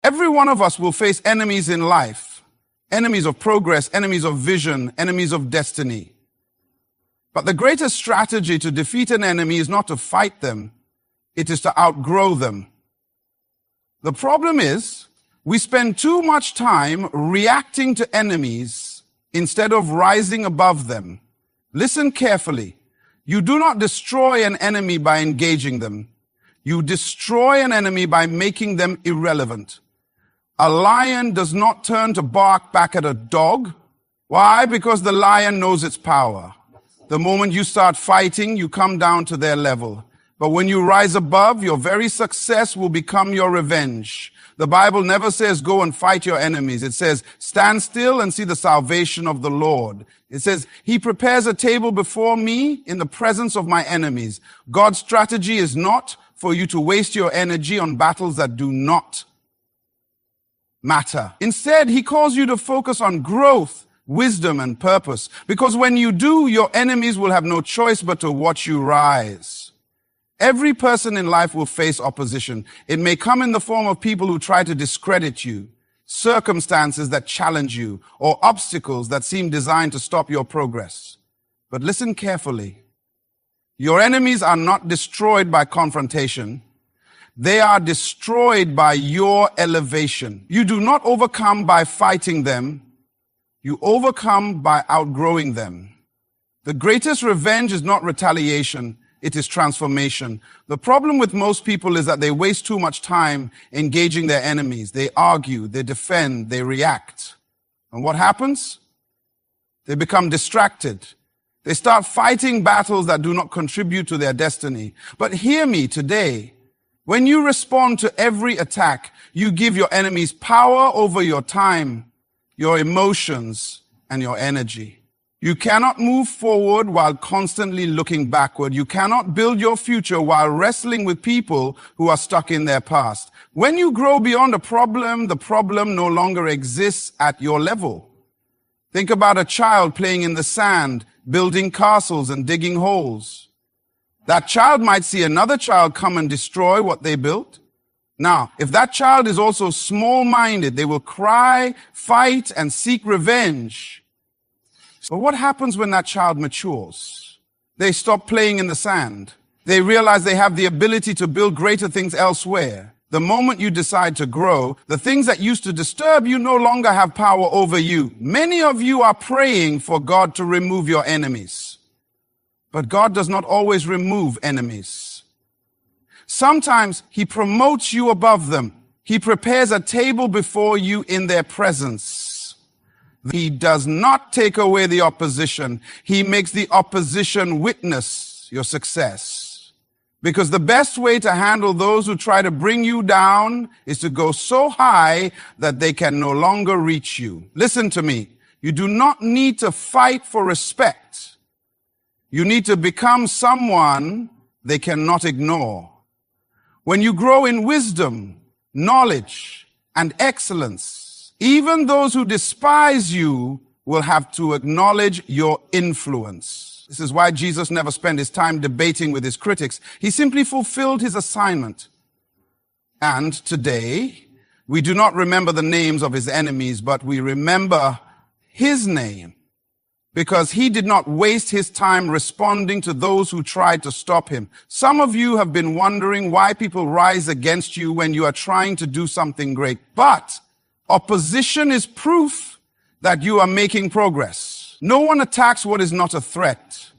Every one of us will face enemies in life, enemies of progress, enemies of vision, enemies of destiny. But the greatest strategy to defeat an enemy is not to fight them, it is to outgrow them. The problem is, we spend too much time reacting to enemies instead of rising above them. Listen carefully. You do not destroy an enemy by engaging them. You destroy an enemy by making them irrelevant. A lion does not turn to bark back at a dog. Why? Because the lion knows its power. The moment you start fighting, you come down to their level. But when you rise above, your very success will become your revenge. The Bible never says go and fight your enemies. It says stand still and see the salvation of the Lord. It says he prepares a table before me in the presence of my enemies. God's strategy is not for you to waste your energy on battles that do not matter. Instead, he calls you to focus on growth, wisdom, and purpose. Because when you do, your enemies will have no choice but to watch you rise. Every person in life will face opposition. It may come in the form of people who try to discredit you, circumstances that challenge you, or obstacles that seem designed to stop your progress. But listen carefully. Your enemies are not destroyed by confrontation. They are destroyed by your elevation. You do not overcome by fighting them. You overcome by outgrowing them. The greatest revenge is not retaliation. It is transformation. The problem with most people is that they waste too much time engaging their enemies. They argue, they defend, they react. And what happens? They become distracted. They start fighting battles that do not contribute to their destiny. But hear me today. When you respond to every attack, you give your enemies power over your time, your emotions, and your energy. You cannot move forward while constantly looking backward. You cannot build your future while wrestling with people who are stuck in their past. When you grow beyond the problem no longer exists at your level. Think about a child playing in the sand, building castles and digging holes. That child might see another child come and destroy what they built. Now, if that child is also small-minded, they will cry, fight, and seek revenge. But what happens when that child matures? They stop playing in the sand. They realize they have the ability to build greater things elsewhere. The moment you decide to grow, the things that used to disturb you no longer have power over you. Many of you are praying for God to remove your enemies. But God does not always remove enemies. Sometimes he promotes you above them. He prepares a table before you in their presence. He does not take away the opposition. He makes the opposition witness your success. Because the best way to handle those who try to bring you down is to go so high that they can no longer reach you. Listen to me. You do not need to fight for respect. You need to become someone they cannot ignore. When you grow in wisdom, knowledge, and excellence, even those who despise you will have to acknowledge your influence. This is why Jesus never spent his time debating with his critics. He simply fulfilled his assignment. And today, we do not remember the names of his enemies, but we remember his name. Because he did not waste his time responding to those who tried to stop him. Some of you have been wondering why people rise against you when you are trying to do something great. But opposition is proof that you are making progress. No one attacks what is not a threat.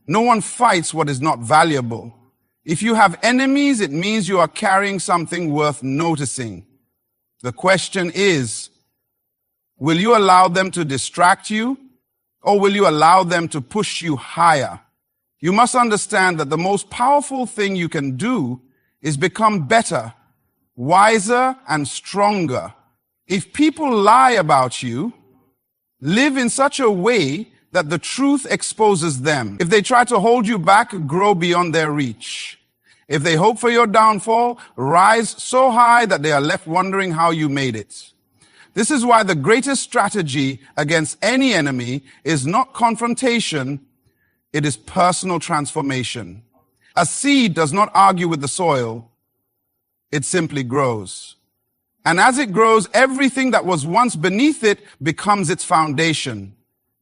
No one fights what is not valuable. If you have enemies, it means you are carrying something worth noticing. The question is, will you allow them to distract you? Or will you allow them to push you higher? You must understand that the most powerful thing you can do is become better, wiser, and stronger. If people lie about you, live in such a way that the truth exposes them. If they try to hold you back, grow beyond their reach. If they hope for your downfall, rise so high that they are left wondering how you made it. This is why the greatest strategy against any enemy is not confrontation, it is personal transformation. A seed does not argue with the soil, it simply grows. And as it grows, everything that was once beneath it becomes its foundation.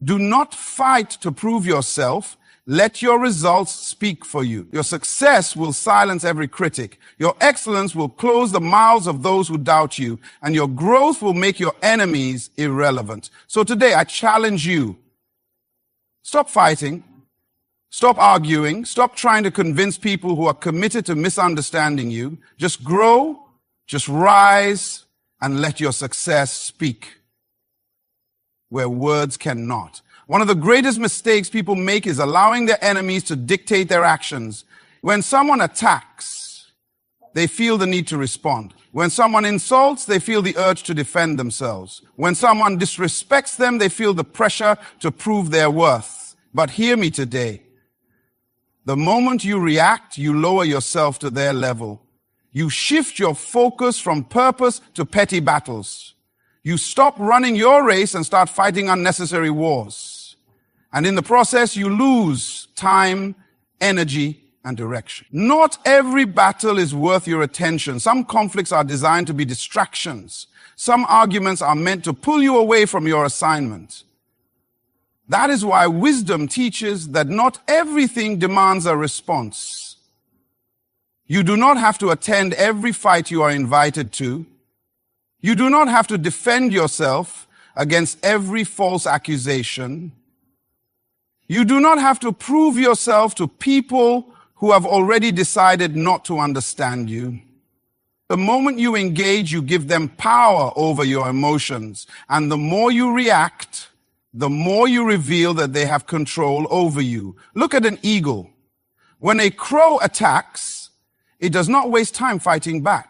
Do not fight to prove yourself. Let your results speak for you. Your success will silence every critic. Your excellence will close the mouths of those who doubt you. And your growth will make your enemies irrelevant. So today I challenge you. Stop fighting. Stop arguing. Stop trying to convince people who are committed to misunderstanding you. Just grow. Just rise and let your success speak where words cannot. One of the greatest mistakes people make is allowing their enemies to dictate their actions. When someone attacks, they feel the need to respond. When someone insults, they feel the urge to defend themselves. When someone disrespects them, they feel the pressure to prove their worth. But hear me today. The moment you react, you lower yourself to their level. You shift your focus from purpose to petty battles. You stop running your race and start fighting unnecessary wars. And in the process, you lose time, energy, and direction. Not every battle is worth your attention. Some conflicts are designed to be distractions. Some arguments are meant to pull you away from your assignment. That is why wisdom teaches that not everything demands a response. You do not have to attend every fight you are invited to. You do not have to defend yourself against every false accusation. You do not have to prove yourself to people who have already decided not to understand you. The moment you engage, you give them power over your emotions. And the more you react, the more you reveal that they have control over you. Look at an eagle. When a crow attacks, it does not waste time fighting back.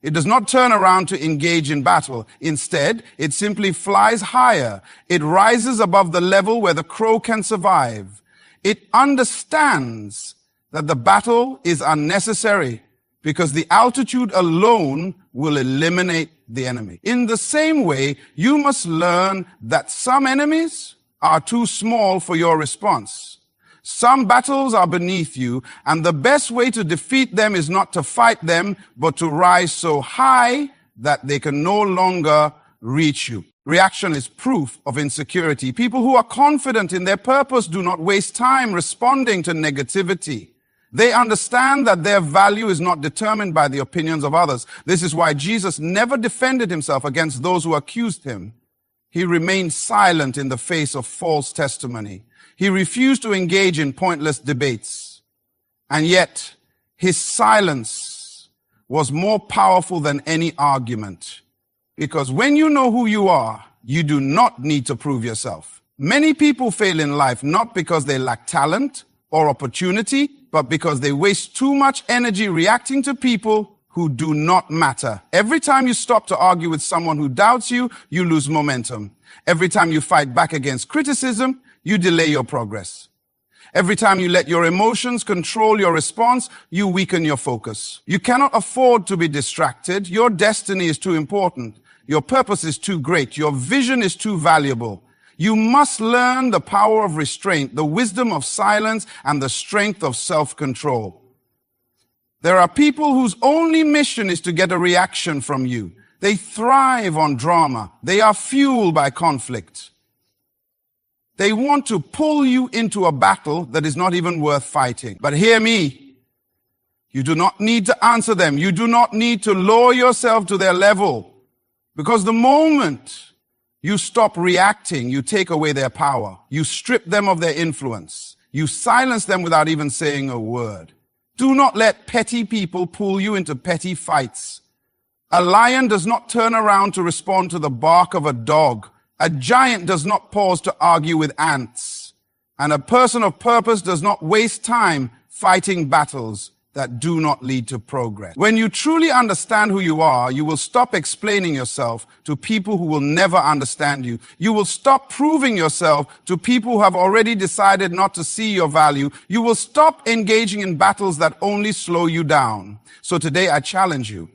It does not turn around to engage in battle. Instead, it simply flies higher. It rises above the level where the crow can survive. It understands that the battle is unnecessary because the altitude alone will eliminate the enemy. In the same way, you must learn that some enemies are too small for your response. Some battles are beneath you, and the best way to defeat them is not to fight them, but to rise so high that they can no longer reach you. Reaction is proof of insecurity. People who are confident in their purpose do not waste time responding to negativity. They understand that their value is not determined by the opinions of others. This is why Jesus never defended himself against those who accused him. He remained silent in the face of false testimony. He refused to engage in pointless debates. And yet, his silence was more powerful than any argument. Because when you know who you are, you do not need to prove yourself. Many people fail in life not because they lack talent or opportunity, but because they waste too much energy reacting to people who do not matter. Every time you stop to argue with someone who doubts you, you lose momentum. Every time you fight back against criticism, you delay your progress. Every time you let your emotions control your response, you weaken your focus. You cannot afford to be distracted. Your destiny is too important. Your purpose is too great. Your vision is too valuable. You must learn the power of restraint, the wisdom of silence, and the strength of self-control. There are people whose only mission is to get a reaction from you. They thrive on drama. They are fueled by conflict. They want to pull you into a battle that is not even worth fighting. But hear me. You do not need to answer them. You do not need to lower yourself to their level. Because the moment you stop reacting, you take away their power. You strip them of their influence. You silence them without even saying a word. Do not let petty people pull you into petty fights. A lion does not turn around to respond to the bark of a dog. A giant does not pause to argue with ants. And a person of purpose does not waste time fighting battles that do not lead to progress. When you truly understand who you are, you will stop explaining yourself to people who will never understand you. You will stop proving yourself to people who have already decided not to see your value. You will stop engaging in battles that only slow you down. So today I challenge you.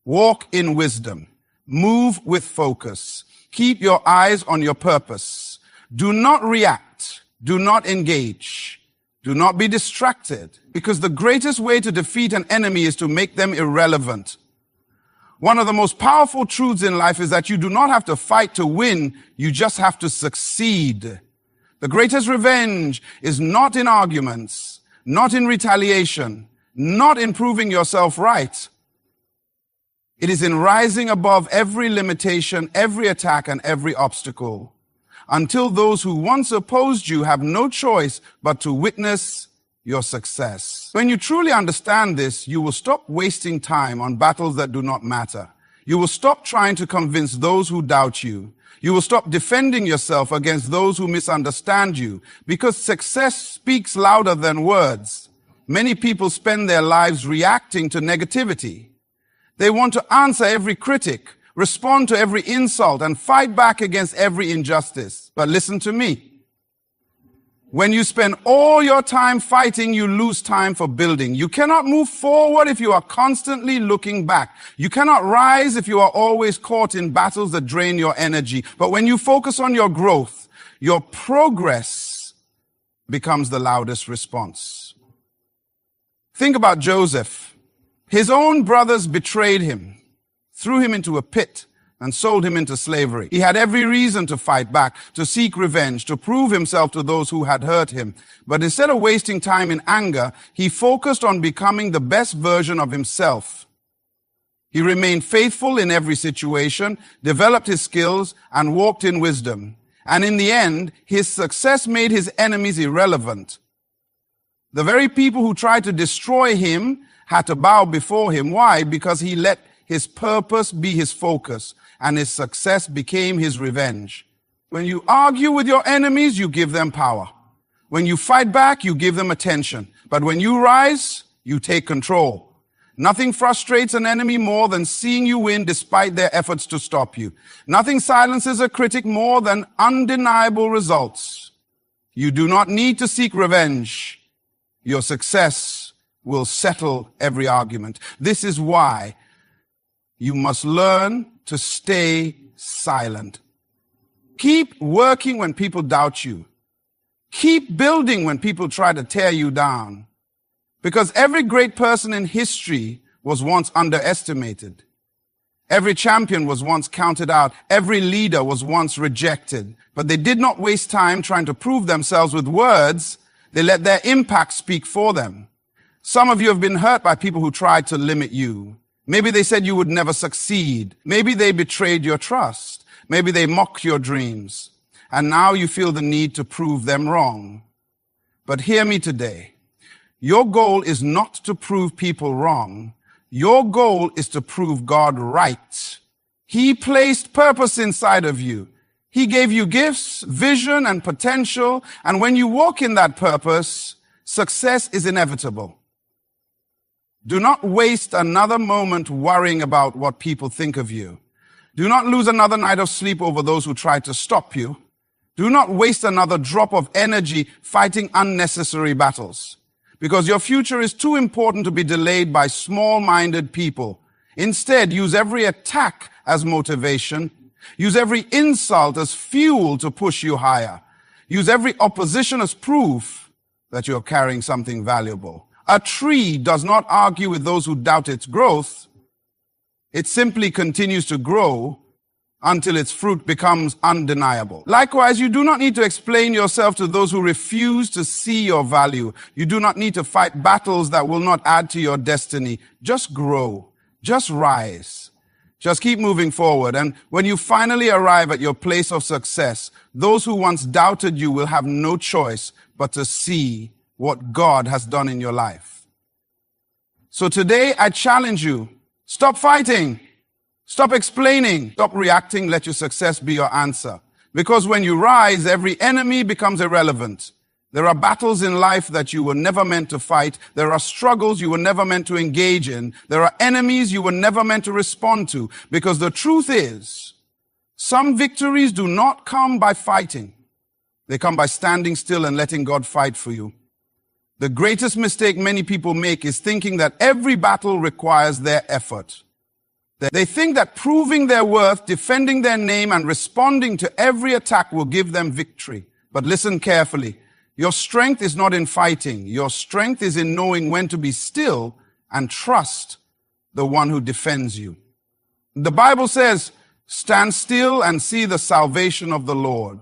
Walk in wisdom. Move with focus. Keep your eyes on your purpose. Do not react. Do not engage. Do not be distracted, because the greatest way to defeat an enemy is to make them irrelevant. One of the most powerful truths in life is that you do not have to fight to win, you just have to succeed. The greatest revenge is not in arguments, not in retaliation, not in proving yourself right. It is in rising above every limitation, every attack, and every obstacle, until those who once opposed you have no choice but to witness your success. When you truly understand this, you will stop wasting time on battles that do not matter. You will stop trying to convince those who doubt you. You will stop defending yourself against those who misunderstand you, because success speaks louder than words. Many people spend their lives reacting to negativity. They want to answer every critic, respond to every insult, and fight back against every injustice. But listen to me. When you spend all your time fighting, you lose time for building. You cannot move forward if you are constantly looking back. You cannot rise if you are always caught in battles that drain your energy. But when you focus on your growth, your progress becomes the loudest response. Think about Joseph. His own brothers betrayed him, threw him into a pit, and sold him into slavery. He had every reason to fight back, to seek revenge, to prove himself to those who had hurt him. But instead of wasting time in anger, he focused on becoming the best version of himself. He remained faithful in every situation, developed his skills, and walked in wisdom. And in the end, his success made his enemies irrelevant. The very people who tried to destroy him had to bow before him. Why? Because he let his purpose be his focus, and his success became his revenge. When you argue with your enemies, you give them power. When you fight back, you give them attention. But when you rise, you take control. Nothing frustrates an enemy more than seeing you win despite their efforts to stop you. Nothing silences a critic more than undeniable results. You do not need to seek revenge. Your success will settle every argument. This is why you must learn to stay silent. Keep working when people doubt you. Keep building when people try to tear you down. Because every great person in history was once underestimated. Every champion was once counted out. Every leader was once rejected. But they did not waste time trying to prove themselves with words. They let their impact speak for them. Some of you have been hurt by people who tried to limit you. Maybe they said you would never succeed. Maybe they betrayed your trust. Maybe they mocked your dreams. And now you feel the need to prove them wrong. But hear me today. Your goal is not to prove people wrong. Your goal is to prove God right. He placed purpose inside of you. He gave you gifts, vision, and potential. And when you walk in that purpose, success is inevitable. Do not waste another moment worrying about what people think of you. Do not lose another night of sleep over those who try to stop you. Do not waste another drop of energy fighting unnecessary battles, because your future is too important to be delayed by small-minded people. Instead, use every attack as motivation. Use every insult as fuel to push you higher. Use every opposition as proof that you're carrying something valuable. A tree does not argue with those who doubt its growth. It simply continues to grow until its fruit becomes undeniable. Likewise, you do not need to explain yourself to those who refuse to see your value. You do not need to fight battles that will not add to your destiny. Just grow. Just rise. Just keep moving forward. And when you finally arrive at your place of success, those who once doubted you will have no choice but to see what God has done in your life. So today I challenge you, stop fighting, stop explaining, stop reacting, let your success be your answer. Because when you rise, every enemy becomes irrelevant. There are battles in life that you were never meant to fight. There are struggles you were never meant to engage in. There are enemies you were never meant to respond to. Because the truth is, some victories do not come by fighting. They come by standing still and letting God fight for you. The greatest mistake many people make is thinking that every battle requires their effort. They think that proving their worth, defending their name, and responding to every attack will give them victory. But listen carefully. Your strength is not in fighting. Your strength is in knowing when to be still and trust the one who defends you. The Bible says, stand still and see the salvation of the Lord.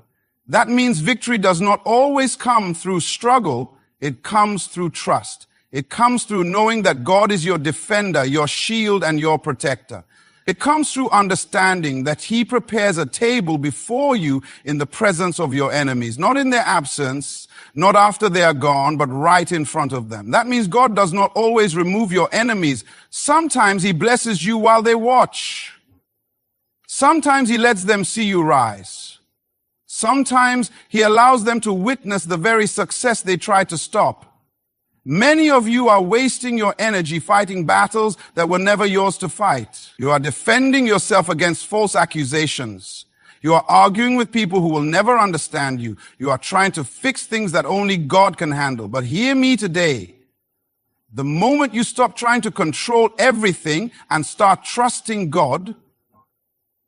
That means victory does not always come through struggle. It comes through trust. It comes through knowing that God is your defender, your shield, and your protector. It comes through understanding that He prepares a table before you in the presence of your enemies, not in their absence, not after they are gone, but right in front of them. That means God does not always remove your enemies. Sometimes He blesses you while they watch. Sometimes He lets them see you rise. Sometimes He allows them to witness the very success they try to stop. Many of you are wasting your energy fighting battles that were never yours to fight. You are defending yourself against false accusations. You are arguing with people who will never understand you. You are trying to fix things that only God can handle. But hear me today. The moment you stop trying to control everything and start trusting God,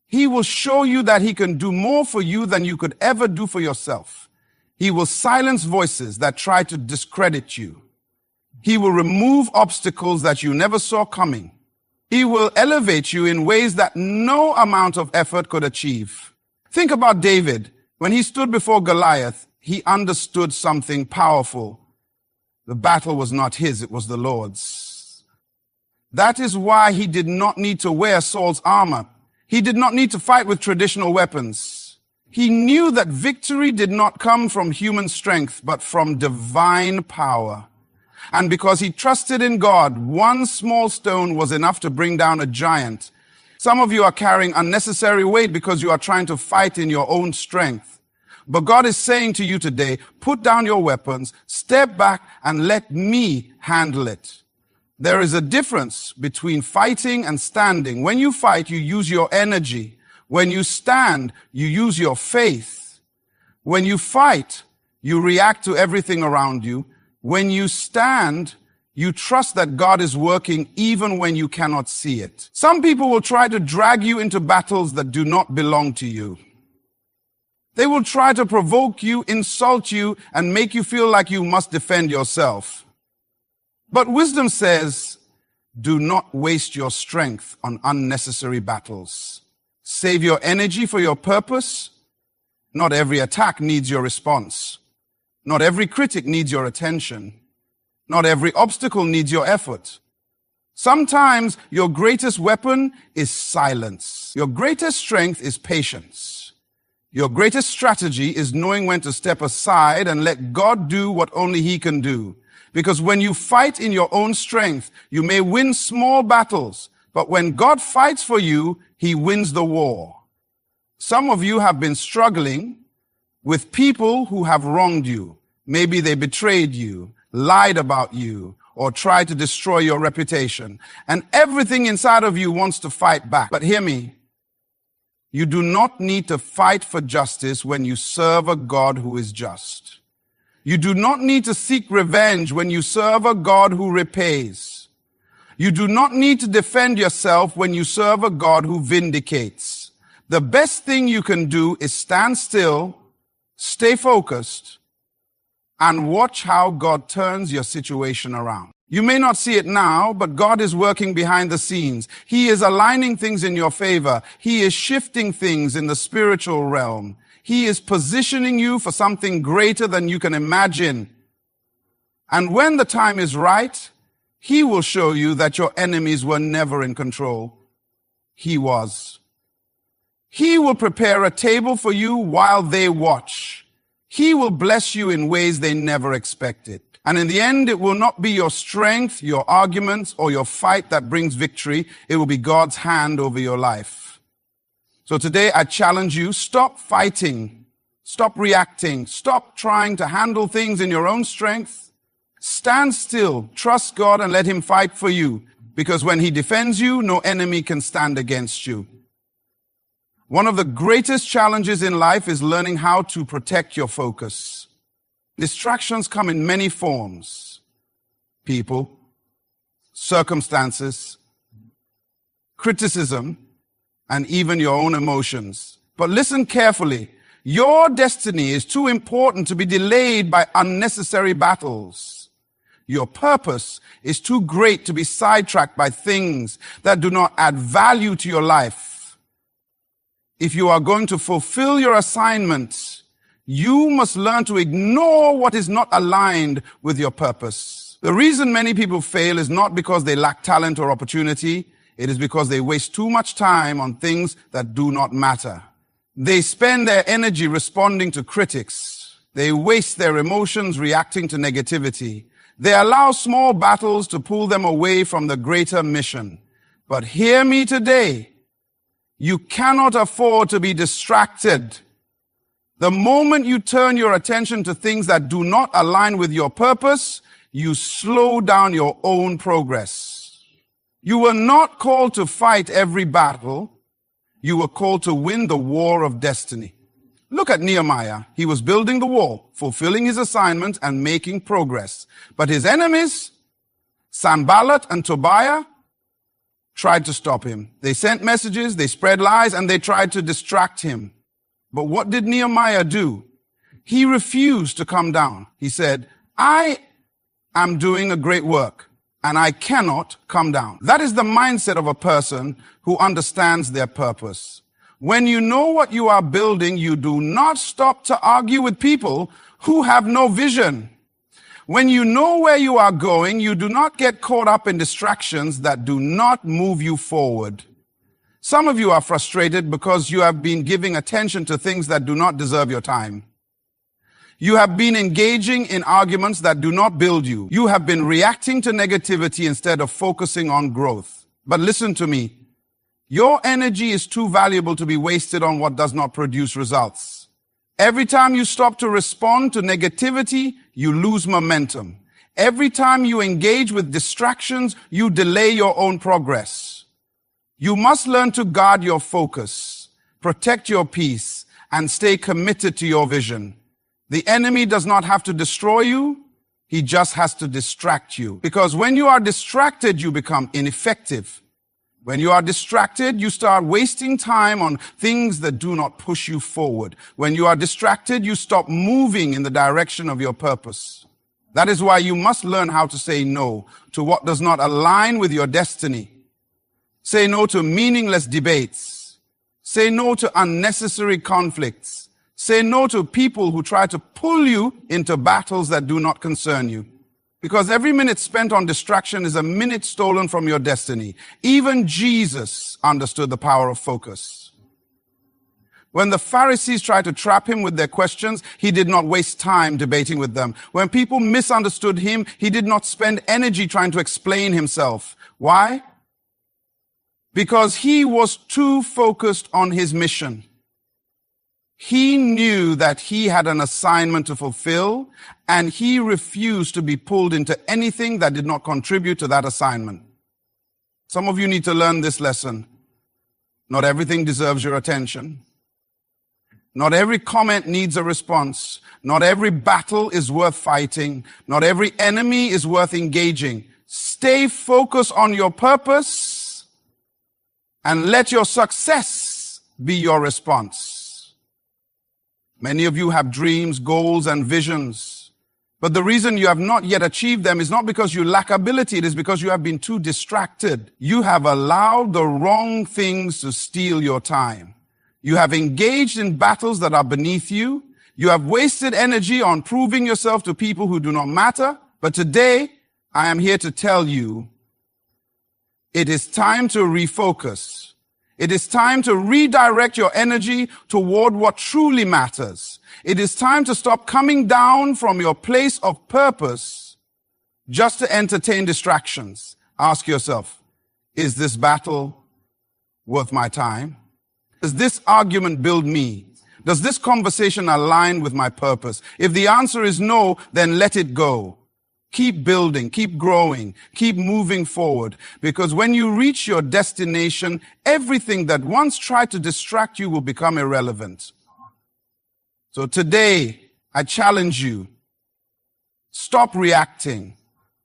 He will show you that He can do more for you than you could ever do for yourself. He will silence voices that try to discredit you. He will remove obstacles that you never saw coming. He will elevate you in ways that no amount of effort could achieve. Think about David. When he stood before Goliath, he understood something powerful. The battle was not his, it was the Lord's. That is why he did not need to wear Saul's armor. He did not need to fight with traditional weapons. He knew that victory did not come from human strength, but from divine power. And because he trusted in God, one small stone was enough to bring down a giant. Some of you are carrying unnecessary weight because you are trying to fight in your own strength. But God is saying to you today, put down your weapons, step back, and let me handle it. There is a difference between fighting and standing. When you fight, you use your energy. When you stand, you use your faith. When you fight, you react to everything around you. When you stand, you trust that God is working even when you cannot see it. Some people will try to drag you into battles that do not belong to you. They will try to provoke you, insult you, and make you feel like you must defend yourself. But wisdom says, do not waste your strength on unnecessary battles. Save your energy for your purpose. Not every attack needs your response. Not every critic needs your attention. Not every obstacle needs your effort. Sometimes your greatest weapon is silence. Your greatest strength is patience. Your greatest strategy is knowing when to step aside and let God do what only He can do. Because when you fight in your own strength, you may win small battles, but when God fights for you, He wins the war. Some of you have been struggling with people who have wronged you. Maybe they betrayed you, lied about you, or tried to destroy your reputation. And everything inside of you wants to fight back. But hear me. You do not need to fight for justice when you serve a God who is just. You do not need to seek revenge when you serve a God who repays. You do not need to defend yourself when you serve a God who vindicates. The best thing you can do is stand still, stay focused, and watch how God turns your situation around. You may not see it now, but God is working behind the scenes. He is aligning things in your favor. He is shifting things in the spiritual realm. He is positioning you for something greater than you can imagine. And when the time is right, He will show you that your enemies were never in control. He was. He will prepare a table for you while they watch. He will bless you in ways they never expected. And in the end, it will not be your strength, your arguments, or your fight that brings victory. It will be God's hand over your life. So today I challenge you, stop fighting, stop reacting, stop trying to handle things in your own strength. Stand still, trust God, and let Him fight for you. Because when He defends you, no enemy can stand against you. One of the greatest challenges in life is learning how to protect your focus. Distractions come in many forms. People, circumstances, criticism, and even your own emotions. But listen carefully. Your destiny is too important to be delayed by unnecessary battles. Your purpose is too great to be sidetracked by things that do not add value to your life. If you are going to fulfill your assignment, you must learn to ignore what is not aligned with your purpose. The reason many people fail is not because they lack talent or opportunity. It is because they waste too much time on things that do not matter. They spend their energy responding to critics. They waste their emotions reacting to negativity. They allow small battles to pull them away from the greater mission. But hear me today. You cannot afford to be distracted. The moment you turn your attention to things that do not align with your purpose, you slow down your own progress. You were not called to fight every battle. You were called to win the war of destiny. Look at Nehemiah. He was building the wall, fulfilling his assignment and making progress. But his enemies, Sanballat and Tobiah, tried to stop him. They sent messages, they spread lies, and they tried to distract him. But what did Nehemiah do? He refused to come down. He said, I am doing a great work, and I cannot come down. That is the mindset of a person who understands their purpose. When you know what you are building, you do not stop to argue with people who have no vision. When you know where you are going, you do not get caught up in distractions that do not move you forward. Some of you are frustrated because you have been giving attention to things that do not deserve your time. You have been engaging in arguments that do not build you. You have been reacting to negativity instead of focusing on growth. But listen to me. Your energy is too valuable to be wasted on what does not produce results. Every time you stop to respond to negativity, you lose momentum. Every time you engage with distractions, you delay your own progress. You must learn to guard your focus, protect your peace, and stay committed to your vision. The enemy does not have to destroy you. He just has to distract you. Because when you are distracted, you become ineffective. When you are distracted, you start wasting time on things that do not push you forward. When you are distracted, you stop moving in the direction of your purpose. That is why you must learn how to say no to what does not align with your destiny. Say no to meaningless debates. Say no to unnecessary conflicts. Say no to people who try to pull you into battles that do not concern you. Because every minute spent on distraction is a minute stolen from your destiny. Even Jesus understood the power of focus. When the Pharisees tried to trap him with their questions, he did not waste time debating with them. When people misunderstood him, he did not spend energy trying to explain himself. Why? Because he was too focused on his mission. He knew that he had an assignment to fulfill, and he refused to be pulled into anything that did not contribute to that assignment. Some of you need to learn this lesson. Not everything deserves your attention. Not every comment needs a response. Not every battle is worth fighting. Not every enemy is worth engaging. Stay focused on your purpose and let your success be your response. Many of you have dreams, goals, and visions. But the reason you have not yet achieved them is not because you lack ability. It is because you have been too distracted. You have allowed the wrong things to steal your time. You have engaged in battles that are beneath you. You have wasted energy on proving yourself to people who do not matter. But today, I am here to tell you, it is time to refocus. It is time to redirect your energy toward what truly matters. It is time to stop coming down from your place of purpose just to entertain distractions. Ask yourself, is this battle worth my time? Does this argument build me? Does this conversation align with my purpose? If the answer is no, then let it go. Keep building, keep growing, keep moving forward. Because when you reach your destination, everything that once tried to distract you will become irrelevant. So today, I challenge you. Stop reacting.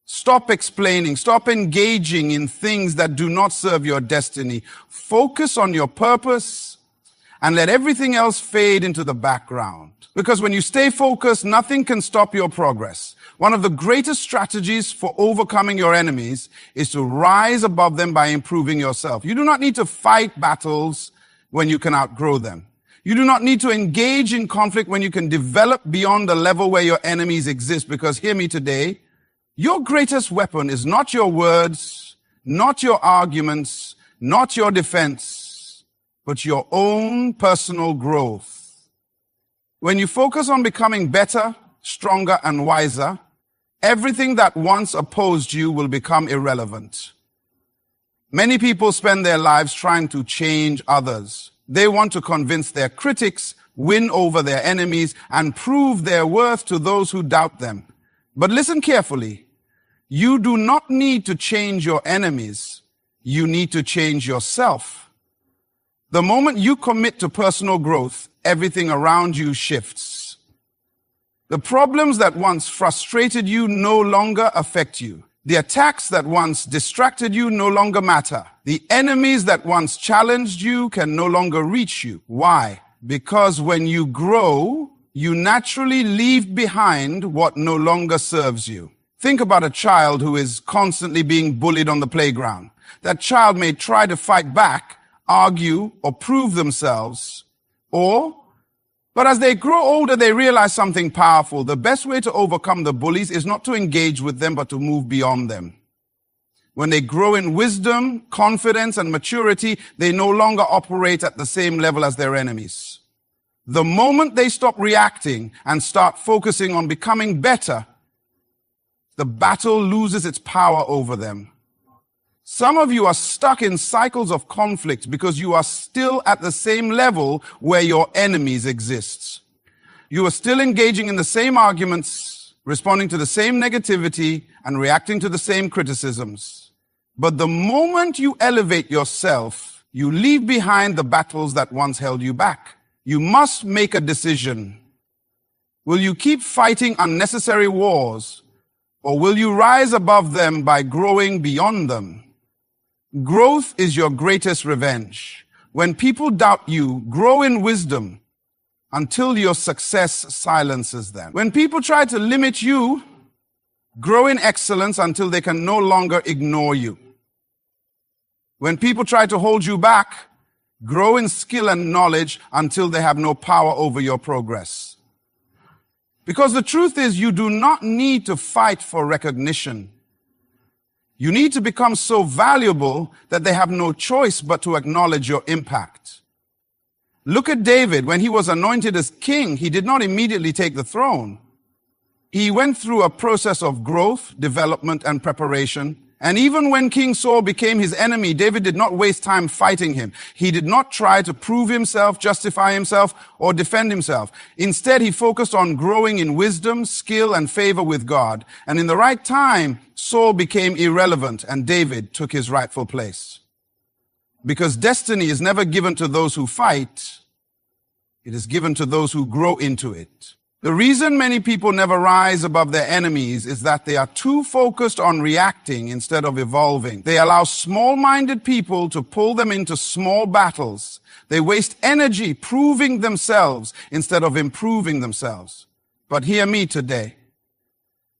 Stop explaining. Stop engaging in things that do not serve your destiny. Focus on your purpose and let everything else fade into the background. Because when you stay focused, nothing can stop your progress. One of the greatest strategies for overcoming your enemies is to rise above them by improving yourself. You do not need to fight battles when you can outgrow them. You do not need to engage in conflict when you can develop beyond the level where your enemies exist. Because hear me today, your greatest weapon is not your words, not your arguments, not your defense, but your own personal growth. When you focus on becoming better, stronger, and wiser, everything that once opposed you will become irrelevant. Many people spend their lives trying to change others. They want to convince their critics, win over their enemies, and prove their worth to those who doubt them. But listen carefully. You do not need to change your enemies. You need to change yourself. The moment you commit to personal growth, everything around you shifts. The problems that once frustrated you no longer affect you. The attacks that once distracted you no longer matter. The enemies that once challenged you can no longer reach you. Why? Because when you grow, you naturally leave behind what no longer serves you. Think about a child who is constantly being bullied on the playground. That child may try to fight back, argue, or prove themselves, but as they grow older, they realize something powerful. The best way to overcome the bullies is not to engage with them, but to move beyond them. When they grow in wisdom, confidence, and maturity, they no longer operate at the same level as their enemies. The moment they stop reacting and start focusing on becoming better, the battle loses its power over them. Some of you are stuck in cycles of conflict because you are still at the same level where your enemies exist. You are still engaging in the same arguments, responding to the same negativity, and reacting to the same criticisms. But the moment you elevate yourself, you leave behind the battles that once held you back. You must make a decision. Will you keep fighting unnecessary wars, or will you rise above them by growing beyond them? Growth is your greatest revenge. When people doubt you, grow in wisdom until your success silences them. When people try to limit you, grow in excellence until they can no longer ignore you. When people try to hold you back, grow in skill and knowledge until they have no power over your progress. Because the truth is, you do not need to fight for recognition. You need to become so valuable that they have no choice but to acknowledge your impact. Look at David. When he was anointed as king, he did not immediately take the throne. He went through a process of growth, development, and preparation. And even when King Saul became his enemy, David did not waste time fighting him. He did not try to prove himself, justify himself, or defend himself. Instead, he focused on growing in wisdom, skill, and favor with God. And in the right time, Saul became irrelevant, and David took his rightful place. Because destiny is never given to those who fight. It is given to those who grow into it. The reason many people never rise above their enemies is that they are too focused on reacting instead of evolving. They allow small-minded people to pull them into small battles. They waste energy proving themselves instead of improving themselves. But hear me today.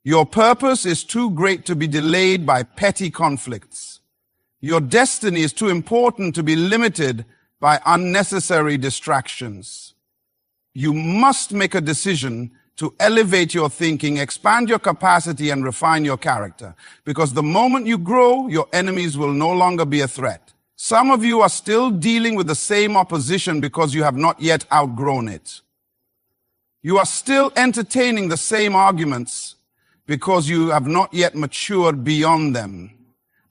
Your purpose is too great to be delayed by petty conflicts. Your destiny is too important to be limited by unnecessary distractions. You must make a decision to elevate your thinking, expand your capacity, and refine your character. Because the moment you grow, your enemies will no longer be a threat. Some of you are still dealing with the same opposition because you have not yet outgrown it. You are still entertaining the same arguments because you have not yet matured beyond them.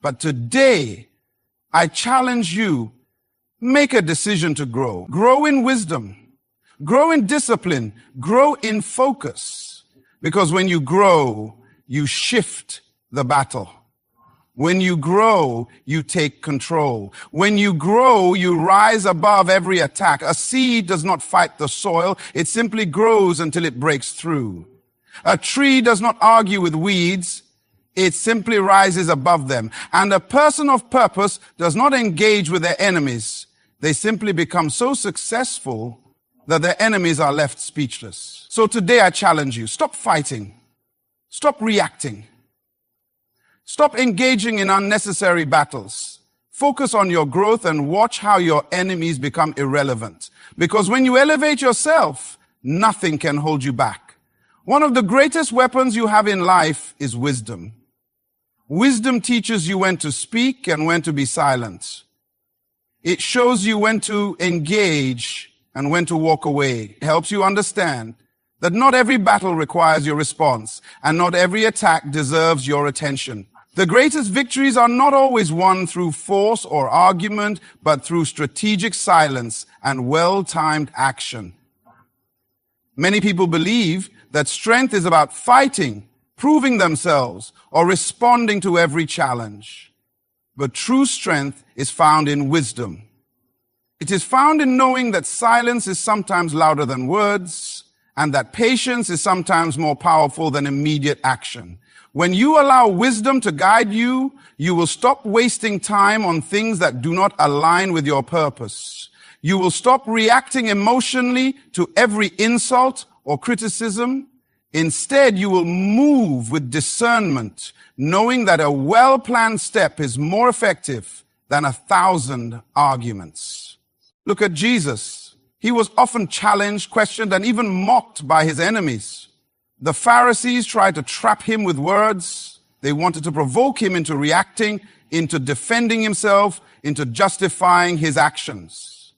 But today, I challenge you, make a decision to grow. Grow in wisdom. Grow in discipline. Grow in focus. Because when you grow, you shift the battle. When you grow, you take control. When you grow, you rise above every attack. A seed does not fight the soil. It simply grows until it breaks through. A tree does not argue with weeds. It simply rises above them. And a person of purpose does not engage with their enemies. They simply become so successful that their enemies are left speechless. So today I challenge you, stop fighting. Stop reacting. Stop engaging in unnecessary battles. Focus on your growth and watch how your enemies become irrelevant. Because when you elevate yourself, nothing can hold you back. One of the greatest weapons you have in life is wisdom. Wisdom teaches you when to speak and when to be silent. It shows you when to engage and when to walk away. It helps you understand that not every battle requires your response and not every attack deserves your attention. The greatest victories are not always won through force or argument, but through strategic silence and well-timed action. Many people believe that strength is about fighting, proving themselves, or responding to every challenge. But true strength is found in wisdom. It is found in knowing that silence is sometimes louder than words, and that patience is sometimes more powerful than immediate action. When you allow wisdom to guide you, you will stop wasting time on things that do not align with your purpose. You will stop reacting emotionally to every insult or criticism. Instead, you will move with discernment, knowing that a well-planned step is more effective than 1,000 arguments. Look at Jesus. He was often challenged, questioned, and even mocked by his enemies. The Pharisees tried to trap him with words. They wanted to provoke him into reacting, into defending himself, into justifying his actions.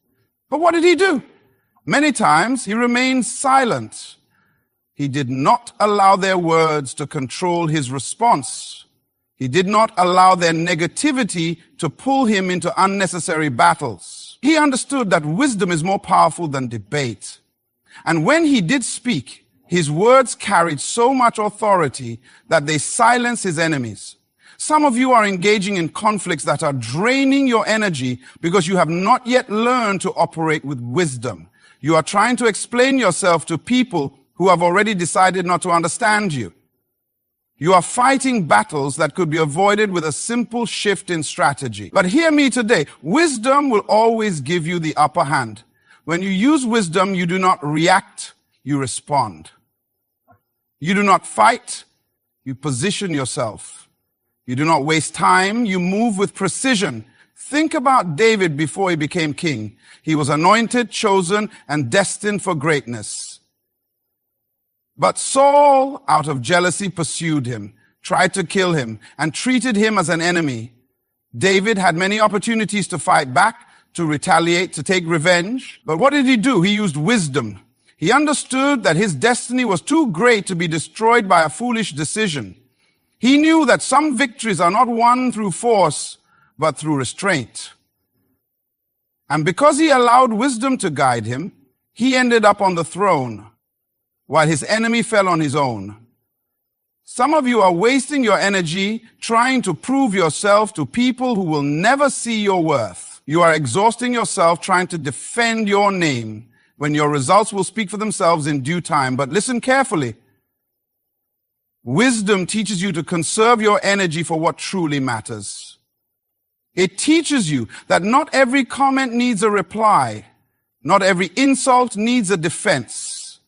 But what did he do? Many times he remained silent. He did not allow their words to control his response. He did not allow their negativity to pull him into unnecessary battles. He understood that wisdom is more powerful than debate. And when he did speak, his words carried so much authority that they silenced his enemies. Some of you are engaging in conflicts that are draining your energy because you have not yet learned to operate with wisdom. You are trying to explain yourself to people who have already decided not to understand you. You are fighting battles that could be avoided with a simple shift in strategy. But hear me today, wisdom will always give you the upper hand. When you use wisdom, you do not react, you respond. You do not fight, you position yourself. You do not waste time, you move with precision. Think about David before he became king. He was anointed, chosen, and destined for greatness. But Saul, out of jealousy, pursued him, tried to kill him, and treated him as an enemy. David had many opportunities to fight back, to retaliate, to take revenge. But what did he do? He used wisdom. He understood that his destiny was too great to be destroyed by a foolish decision. He knew that some victories are not won through force, but through restraint. And because he allowed wisdom to guide him, he ended up on the throne, while his enemy fell on his own. Some of you are wasting your energy trying to prove yourself to people who will never see your worth. You are exhausting yourself trying to defend your name when your results will speak for themselves in due time. But listen carefully. Wisdom teaches you to conserve your energy for what truly matters. It teaches you that not every comment needs a reply, not every insult needs a defense,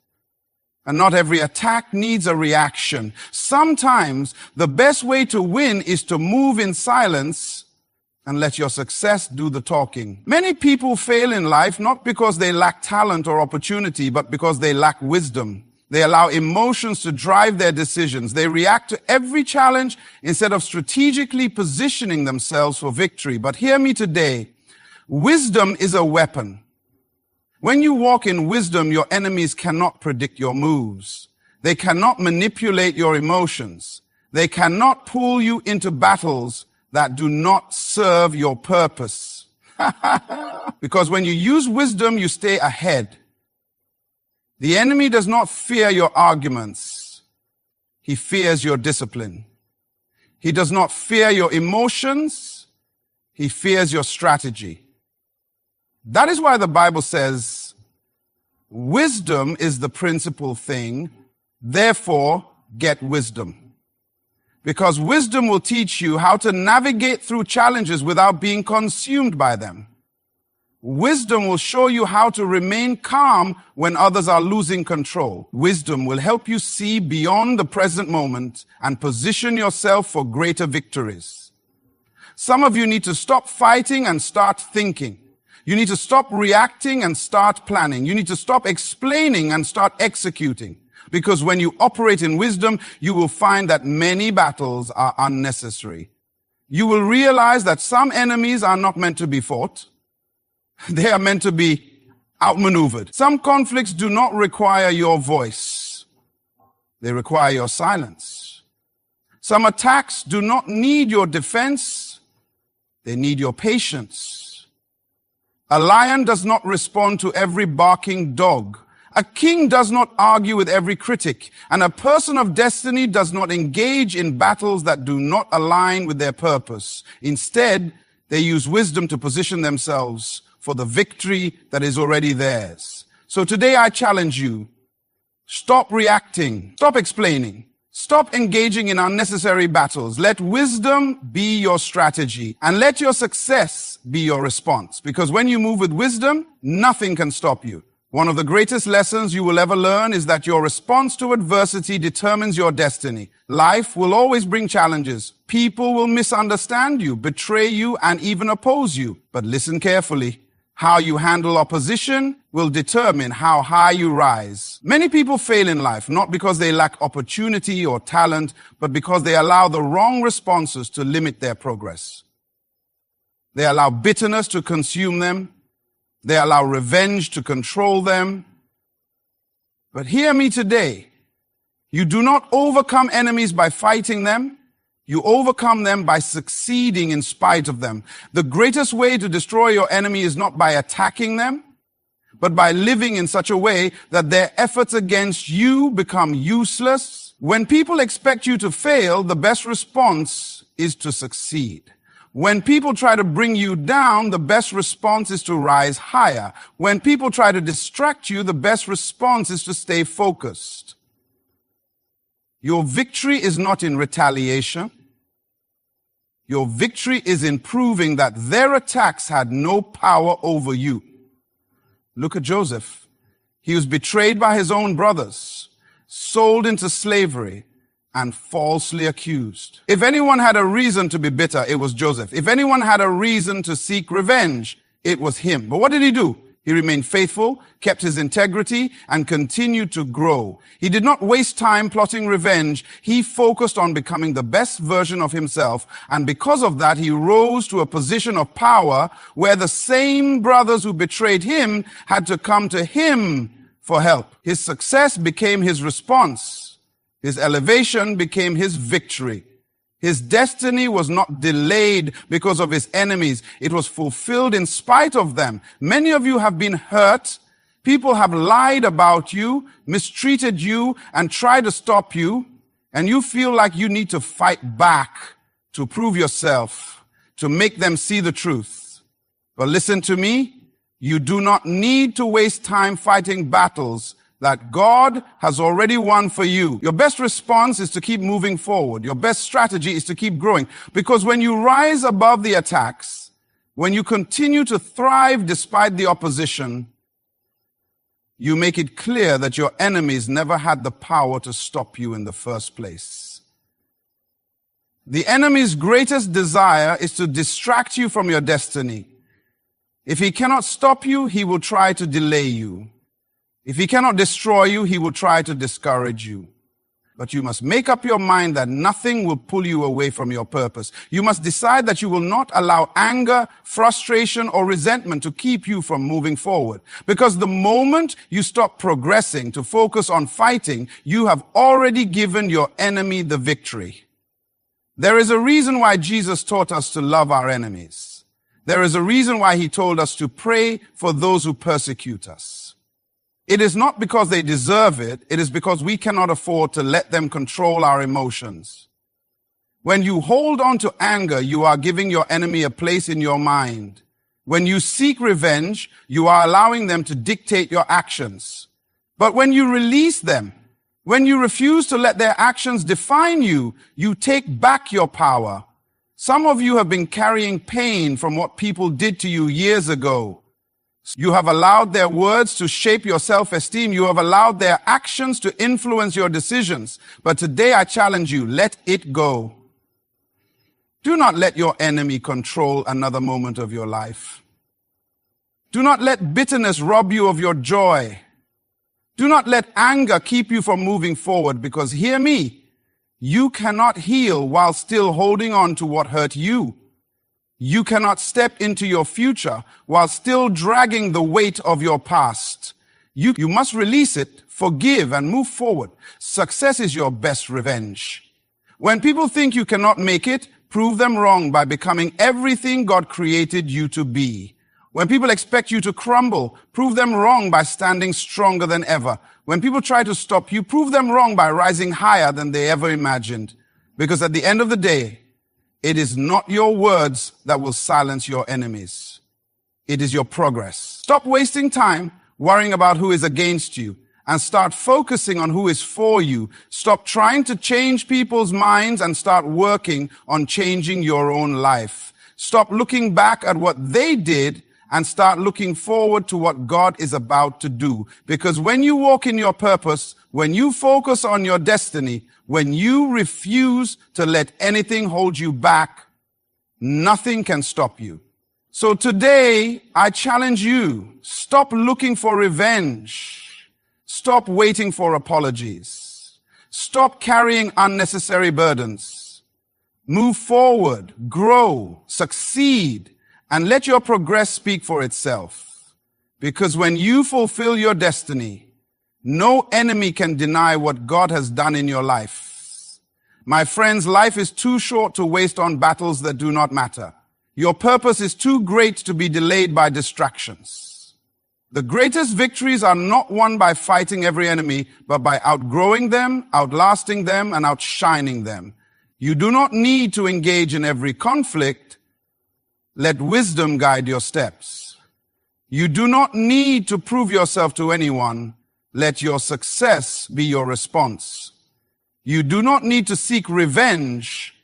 and not every attack needs a reaction. Sometimes the best way to win is to move in silence and let your success do the talking. Many people fail in life not because they lack talent or opportunity, but because they lack wisdom. They allow emotions to drive their decisions. They react to every challenge instead of strategically positioning themselves for victory. But hear me today. Wisdom is a weapon. When you walk in wisdom, your enemies cannot predict your moves. They cannot manipulate your emotions. They cannot pull you into battles that do not serve your purpose. Because when you use wisdom, you stay ahead. The enemy does not fear your arguments. He fears your discipline. He does not fear your emotions. He fears your strategy. That is why the Bible says, wisdom is the principal thing, therefore get wisdom. Because wisdom will teach you how to navigate through challenges without being consumed by them. Wisdom will show you how to remain calm when others are losing control. Wisdom will help you see beyond the present moment and position yourself for greater victories. Some of you need to stop fighting and start thinking. You need to stop reacting and start planning. You need to stop explaining and start executing. Because when you operate in wisdom, you will find that many battles are unnecessary. You will realize that some enemies are not meant to be fought. They are meant to be outmaneuvered. Some conflicts do not require your voice. They require your silence. Some attacks do not need your defense. They need your patience. A lion does not respond to every barking dog. A king does not argue with every critic, and a person of destiny does not engage in battles that do not align with their purpose. Instead, they use wisdom to position themselves for the victory that is already theirs. So today I challenge you, stop reacting, stop explaining, stop engaging in unnecessary battles. Let wisdom be your strategy, and let your success be your response. Because when you move with wisdom, nothing can stop you. One of the greatest lessons you will ever learn is that your response to adversity determines your destiny. Life will always bring challenges. People will misunderstand you, betray you, and even oppose you. But listen carefully. How you handle opposition will determine how high you rise. Many people fail in life, not because they lack opportunity or talent, but because they allow the wrong responses to limit their progress. They allow bitterness to consume them. They allow revenge to control them. But hear me today. You do not overcome enemies by fighting them. You overcome them by succeeding in spite of them. The greatest way to destroy your enemy is not by attacking them, but by living in such a way that their efforts against you become useless. When people expect you to fail, the best response is to succeed. When people try to bring you down, the best response is to rise higher. When people try to distract you, the best response is to stay focused. Your victory is not in retaliation. Your victory is in proving that their attacks had no power over you. Look at Joseph. He was betrayed by his own brothers, sold into slavery, and falsely accused. If anyone had a reason to be bitter, it was Joseph. If anyone had a reason to seek revenge, it was him. But what did he do? He remained faithful, kept his integrity, and continued to grow. He did not waste time plotting revenge. He focused on becoming the best version of himself. And because of that, he rose to a position of power where the same brothers who betrayed him had to come to him for help. His success became his response. His elevation became his victory. His destiny was not delayed because of his enemies. It was fulfilled in spite of them. Many of you have been hurt. People have lied about you, mistreated you, and tried to stop you. And you feel like you need to fight back to prove yourself, to make them see the truth. But listen to me. You do not need to waste time fighting battles that God has already won for you. Your best response is to keep moving forward. Your best strategy is to keep growing. Because when you rise above the attacks, when you continue to thrive despite the opposition, you make it clear that your enemies never had the power to stop you in the first place. The enemy's greatest desire is to distract you from your destiny. If he cannot stop you, he will try to delay you. If he cannot destroy you, he will try to discourage you. But you must make up your mind that nothing will pull you away from your purpose. You must decide that you will not allow anger, frustration, or resentment to keep you from moving forward. Because the moment you stop progressing to focus on fighting, you have already given your enemy the victory. There is a reason why Jesus taught us to love our enemies. There is a reason why he told us to pray for those who persecute us. It is not because they deserve it. It is because we cannot afford to let them control our emotions. When you hold on to anger, you are giving your enemy a place in your mind. When you seek revenge, you are allowing them to dictate your actions. But when you release them, when you refuse to let their actions define you, you take back your power. Some of you have been carrying pain from what people did to you years ago. You have allowed their words to shape your self-esteem. You have allowed their actions to influence your decisions. But today I challenge you, let it go. Do not let your enemy control another moment of your life. Do not let bitterness rob you of your joy. Do not let anger keep you from moving forward, because hear me, you cannot heal while still holding on to what hurt you. You cannot step into your future while still dragging the weight of your past. You must release it, forgive, and move forward. Success is your best revenge. When people think you cannot make it, prove them wrong by becoming everything God created you to be. When people expect you to crumble, prove them wrong by standing stronger than ever. When people try to stop you, prove them wrong by rising higher than they ever imagined. Because at the end of the day, it is not your words that will silence your enemies. It is your progress. Stop wasting time worrying about who is against you and start focusing on who is for you. Stop trying to change people's minds and start working on changing your own life. Stop looking back at what they did and start looking forward to what God is about to do. Because when you walk in your purpose, when you focus on your destiny, when you refuse to let anything hold you back, nothing can stop you. So today, I challenge you, stop looking for revenge. Stop waiting for apologies. Stop carrying unnecessary burdens. Move forward, grow, succeed, and let your progress speak for itself. Because when you fulfill your destiny, no enemy can deny what God has done in your life. My friends, life is too short to waste on battles that do not matter. Your purpose is too great to be delayed by distractions. The greatest victories are not won by fighting every enemy, but by outgrowing them, outlasting them, and outshining them. You do not need to engage in every conflict. Let wisdom guide your steps. You do not need to prove yourself to anyone. Let your success be your response. You do not need to seek revenge.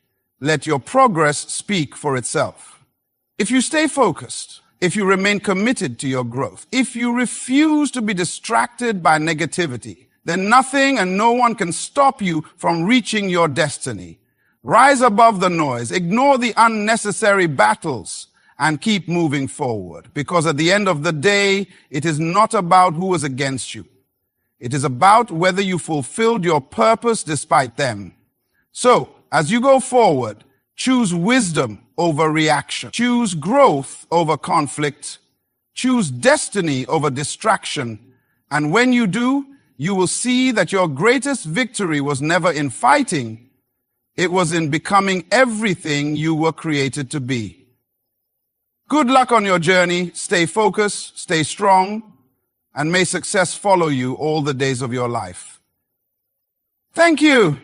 Let your progress speak for itself. If you stay focused, if you remain committed to your growth, if you refuse to be distracted by negativity, then nothing and no one can stop you from reaching your destiny. Rise above the noise, ignore the unnecessary battles, and keep moving forward. Because at the end of the day, it is not about who is against you. It is about whether you fulfilled your purpose despite them. So, as you go forward, choose wisdom over reaction. Choose growth over conflict. Choose destiny over distraction. And when you do, you will see that your greatest victory was never in fighting. It was in becoming everything you were created to be. Good luck on your journey. Stay focused, stay strong, and may success follow you all the days of your life. Thank you.